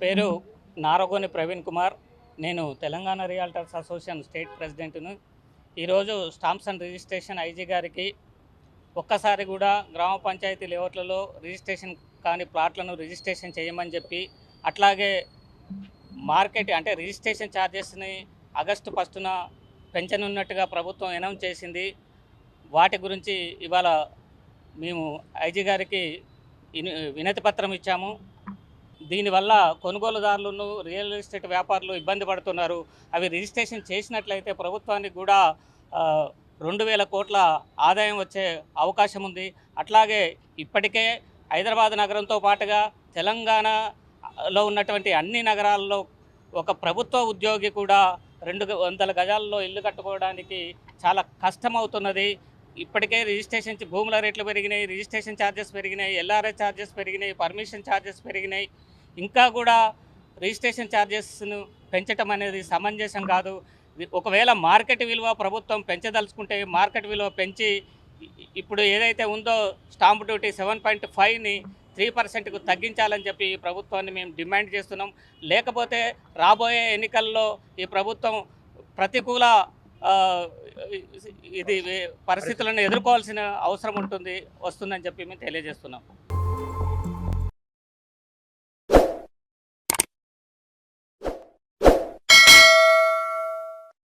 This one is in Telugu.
పేరు నారగోని ప్రవీణ్ కుమార్. నేను తెలంగాణ రియల్టర్స్ అసోసియేషన్ స్టేట్ ప్రెసిడెంట్ను. ఈరోజు స్టాంప్స్ అండ్ రిజిస్ట్రేషన్ ఐజీ గారికి ఒక్కసారి కూడా గ్రామ పంచాయతీ లేఅవుట్లలో రిజిస్ట్రేషన్ కాని ప్లాట్లను రిజిస్ట్రేషన్ చేయమని చెప్పి, అట్లాగే మార్కెట్ అంటే రిజిస్ట్రేషన్ ఛార్జెస్ని ఆగస్టు 1న పెంచనున్నట్టుగా ప్రభుత్వం అనౌన్స్ చేసింది. వాటి గురించి ఇవాళ మేము ఐజీ గారికి వినతి పత్రం ఇచ్చాము. దీనివల్ల కొనుగోలుదారులను రియల్ ఎస్టేట్ వ్యాపారులు ఇబ్బంది పడుతున్నారు. అవి రిజిస్ట్రేషన్ చేసినట్లయితే ప్రభుత్వానికి కూడా 2,000 కోట్ల ఆదాయం వచ్చే అవకాశం ఉంది. అట్లాగే ఇప్పటికే హైదరాబాద్ నగరంతో పాటుగా తెలంగాణలో ఉన్నటువంటి అన్ని నగరాల్లో ఒక ప్రభుత్వ ఉద్యోగి కూడా 200 గజాల్లో ఇల్లు కట్టుకోవడానికి చాలా కష్టమవుతున్నది. ఇప్పటికే రిజిస్ట్రేషన్ భూముల రేట్లు పెరిగినాయి, రిజిస్ట్రేషన్ ఛార్జెస్ పెరిగినాయి, ఎల్ఆర్ఎస్ ఛార్జెస్ పెరిగినాయి, పర్మిషన్ ఛార్జెస్ పెరిగినాయి. ఇంకా కూడా రిజిస్ట్రేషన్ ఛార్జెస్ను పెంచడం అనేది సమంజసం కాదు. ఒకవేళ మార్కెట్ విలువ ప్రభుత్వం పెంచదలుచుకుంటే మార్కెట్ విలువ పెంచి ఇప్పుడు ఏదైతే ఉందో స్టాంప్ డ్యూటీ 7.5ని 3%కు తగ్గించాలని చెప్పి ఈ ప్రభుత్వాన్ని మేము డిమాండ్ చేస్తున్నాం. లేకపోతే రాబోయే ఎన్నికల్లో ఈ ప్రభుత్వం ప్రతికూల పరిస్థితులను ఎదుర్కోవాల్సిన అవసరం వస్తుందని చెప్పి మేము తెలియజేస్తున్నాం.